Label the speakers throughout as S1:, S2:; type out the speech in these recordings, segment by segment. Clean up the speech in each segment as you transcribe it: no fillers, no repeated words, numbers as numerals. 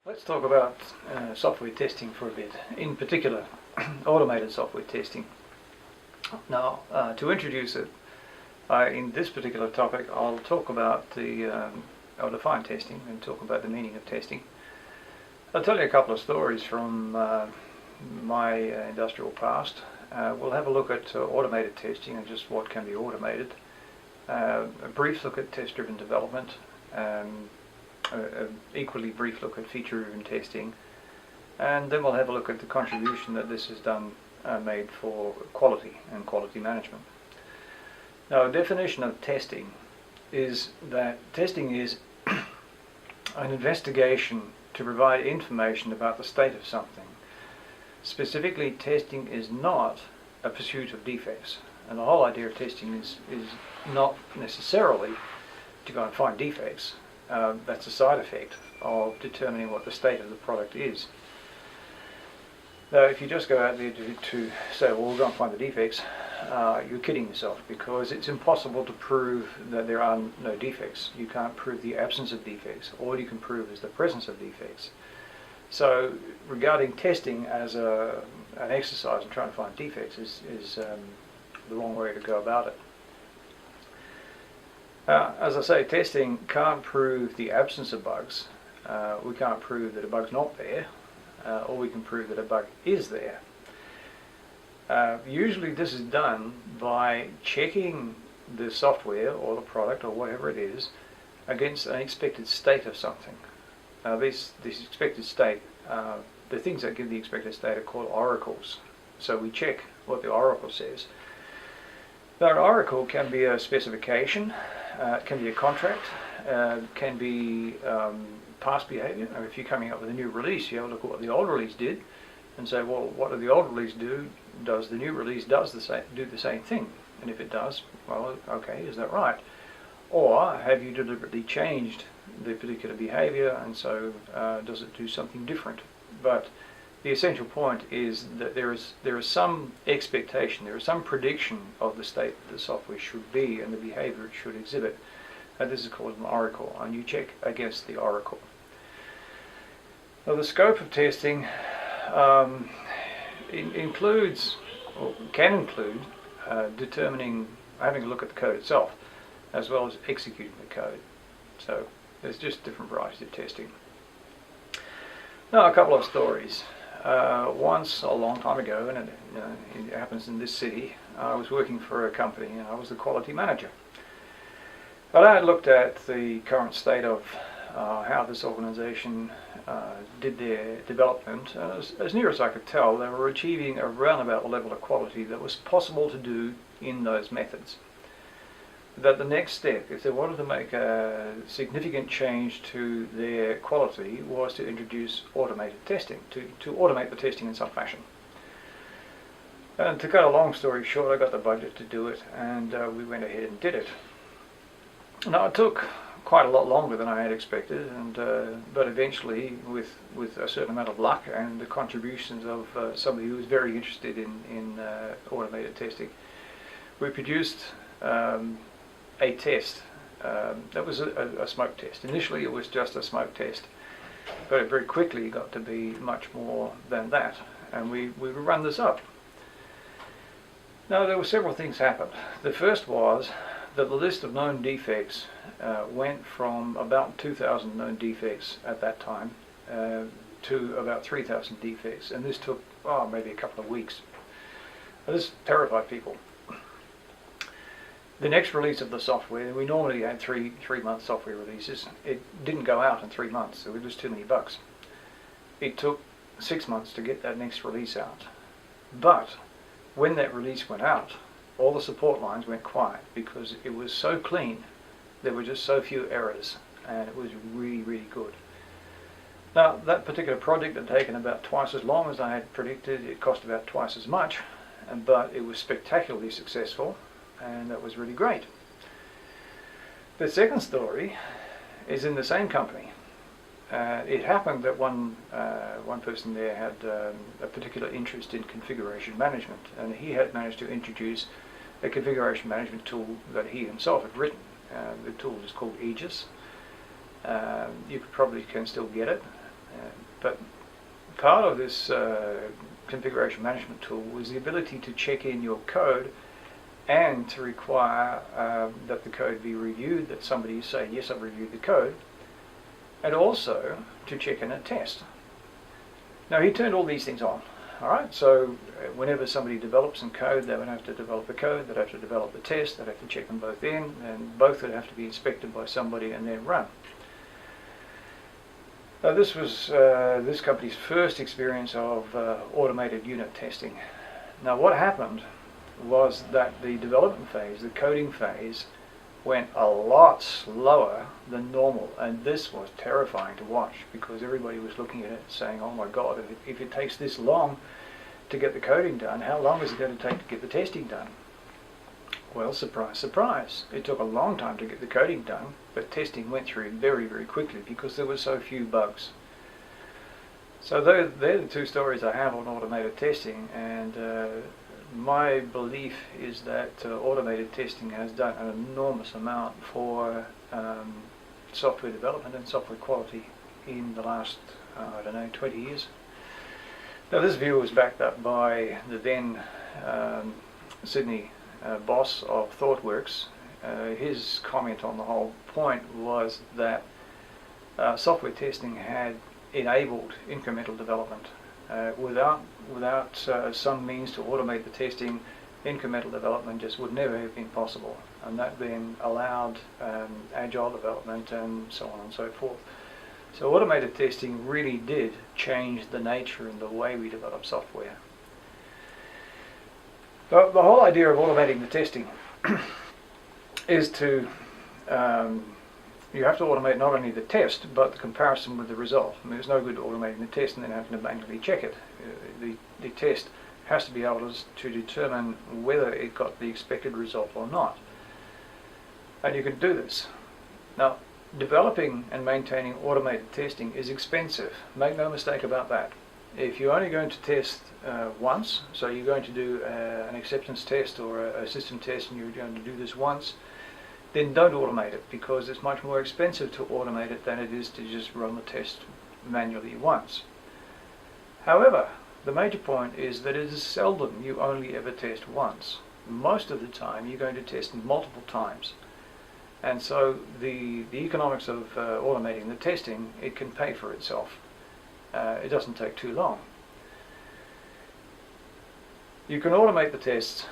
S1: Let's talk about software testing for a bit, in particular automated software testing. Now, to introduce it, in this particular topic I'll talk about I'll define testing and talk about the meaning of testing. I'll tell you a couple of stories from my industrial past. We'll have a look at automated testing and just what can be automated, a brief look at test-driven development, an equally brief look at feature-driven testing, and then we'll have a look at the contribution that this has made for quality and quality management. Now, a definition of testing is that testing is an investigation to provide information about the state of something. Specifically, testing is not a pursuit of defects, and the whole idea of testing is not necessarily to go and find defects. That's a side effect of determining what the state of the product is. Now, if you just go out there to say, well, we'll go and find the defects, you're kidding yourself, because it's impossible to prove that there are no defects. You can't prove the absence of defects. All you can prove is the presence of defects. So regarding testing as an exercise in trying to find defects is the wrong way to go about it. As I say, testing can't prove the absence of bugs. We can't prove that a bug's not there, or we can prove that a bug is there. Usually this is done by checking the software or the product or whatever it is against an expected state of something. Now this expected state, the things that give the expected state are called oracles. So we check what the oracle says. Now, an oracle can be a specification, it can be a contract, can be past behavior. Or if you're coming up with a new release, you have a look at what the old release did and say, well, what did the old release do? Does the new release do the same thing? And if it does, well, okay, is that right? Or have you deliberately changed the particular behavior, and so does it do something different? But the essential point is that there is some expectation, there is some prediction of the state that the software should be and the behavior it should exhibit. And this is called an oracle, and you check against the oracle. Now, the scope of testing includes, or can include, having a look at the code itself, as well as executing the code. So there's just different varieties of testing. Now, a couple of stories. Once, a long time ago, and it happens in this city, I was working for a company and I was the quality manager. But I had looked at the current state of how this organization did their development, and as near as I could tell, they were achieving around about the level of quality that was possible to do in those methods. That the next step, if they wanted to make a significant change to their quality, was to introduce automated testing, to automate the testing in some fashion. And to cut a long story short, I got the budget to do it, and we went ahead and did it. Now, it took quite a lot longer than I had expected, but eventually, with a certain amount of luck and the contributions of somebody who was very interested in automated testing, we produced a test that was a smoke test. Initially it was just a smoke test, but it very quickly got to be much more than that, and we run this up. Now, there were several things happened. The first was that the list of known defects went from about 2,000 known defects at that time to about 3,000 defects, and this took maybe a couple of weeks. Now, this terrified people. The next release of the software, we normally had three-month software releases. It didn't go out in 3 months. There were just too many bugs. It took 6 months to get that next release out. But when that release went out, all the support lines went quiet because it was so clean. There were just so few errors, and it was really, really good. Now, that particular project had taken about twice as long as I had predicted. It cost about twice as much, but it was spectacularly successful. And that was really great. The second story is in the same company. It happened that one person there had a particular interest in configuration management, and he had managed to introduce a configuration management tool that he himself had written. The tool is called Aegis. You probably can still get it. But part of this configuration management tool was the ability to check in your code and to require that the code be reviewed, that somebody say, yes, I've reviewed the code, and also to check in a test. Now, he turned all these things on. All right, so whenever somebody develops some code, they would have to develop the code, they'd have to develop the test, they'd have to check them both in, and both would have to be inspected by somebody and then run. Now, this was this company's first experience of automated unit testing. Now, what happened was that the development phase, the coding phase, went a lot slower than normal, and this was terrifying to watch because everybody was looking at it saying, oh my god, if it takes this long to get the coding done, how long is it going to take to get the testing done? Well, surprise, surprise, it took a long time to get the coding done, but testing went through very, very quickly because there were so few bugs. So they're the two stories I have on automated testing, and my belief is that automated testing has done an enormous amount for software development and software quality in the last, 20 years. Now, this view was backed up by the then Sydney boss of ThoughtWorks. His comment on the whole point was that software testing had enabled incremental development. Without some means to automate the testing, incremental development just would never have been possible, and that then allowed agile development and so on and so forth. So automated testing really did change the nature and the way we develop software. The whole idea of automating the testing is to you have to automate not only the test, but the comparison with the result. I mean, there's no good automating the test and then having to manually check it. The test has to be able to determine whether it got the expected result or not. And you can do this. Now, developing and maintaining automated testing is expensive. Make no mistake about that. If you're only going to test once, so you're going to do an acceptance test or a system test and you're going to do this once, then don't automate it, because it's much more expensive to automate it than it is to just run the test manually once. However, the major point is that it is seldom you only ever test once. Most of the time you're going to test multiple times. And so the economics of automating the testing, it can pay for itself. It doesn't take too long. You can automate the tests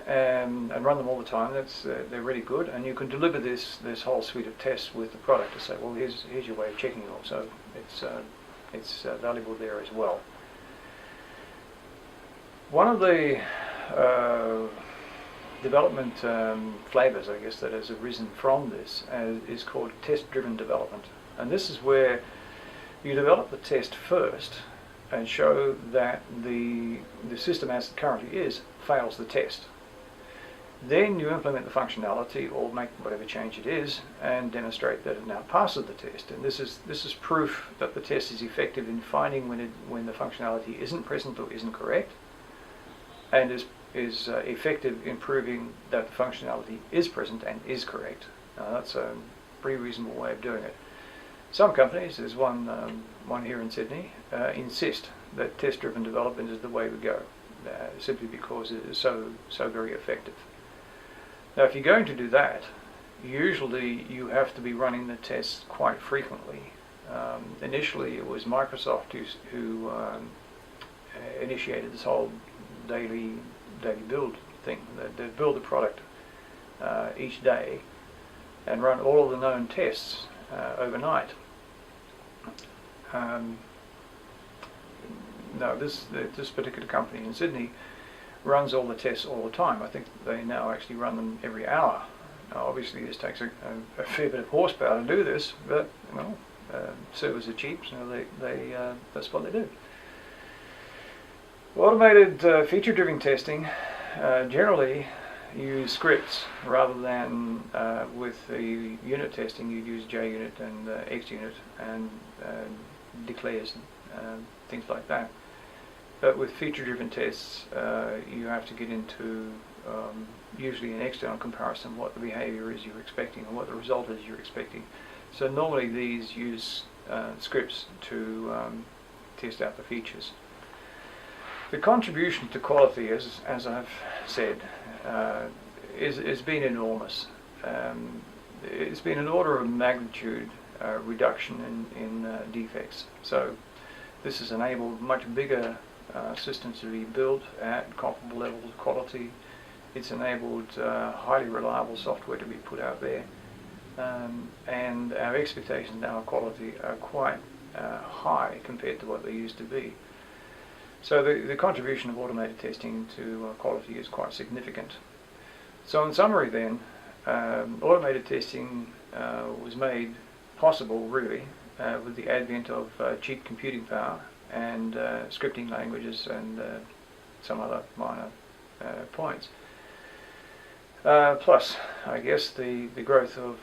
S1: and run them all the time. They're really good, and you can deliver this whole suite of tests with the product to say, well, here's your way of checking it all. So it's valuable there as well. One of the development flavors, I guess, that has arisen from this is called test-driven development, and this is where you develop the test first and show that the system as it currently is fails the test. Then you implement the functionality or make whatever change it is and demonstrate that it now passes the test. And this is proof that the test is effective in finding when the functionality isn't present or isn't correct, and is effective in proving that the functionality is present and is correct. That's a pretty reasonable way of doing it. Some companies, there's one here in Sydney, insist that test-driven development is the way we go, simply because it is so very effective. Now, if you're going to do that, usually you have to be running the tests quite frequently. Initially, it was Microsoft who initiated this whole daily build thing. They build the product each day and run all of the known tests overnight. No, this particular company in Sydney runs all the tests all the time. I think they now actually run them every hour. Now, obviously, this takes a fair bit of horsepower to do this, but servers are cheap, so that's what they do. Automated feature-driven testing generally use scripts rather than with the unit testing. You use JUnit and XUnit and declares and things like that. But with feature-driven tests, you have to get into usually an external comparison, what the behavior is you're expecting and what the result is you're expecting. So normally these use scripts to test out the features. The contribution to quality, as I've said, has been enormous. It's been an order of magnitude reduction in defects. So this has enabled much bigger systems to be built at comparable levels of quality. It's enabled highly reliable software to be put out there. And our expectations now of quality are quite high compared to what they used to be. So the contribution of automated testing to quality is quite significant. So in summary then, automated testing was made possible really with the advent of cheap computing power and scripting languages and some other minor points. Plus, I guess, the growth of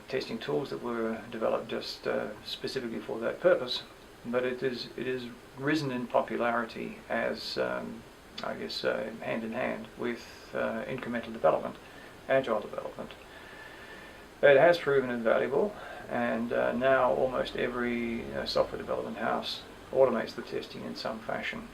S1: testing tools that were developed just specifically for that purpose. But it is risen in popularity as, I guess, hand in hand with incremental development, agile development. It has proven invaluable, and now almost every software development house automates the testing in some fashion.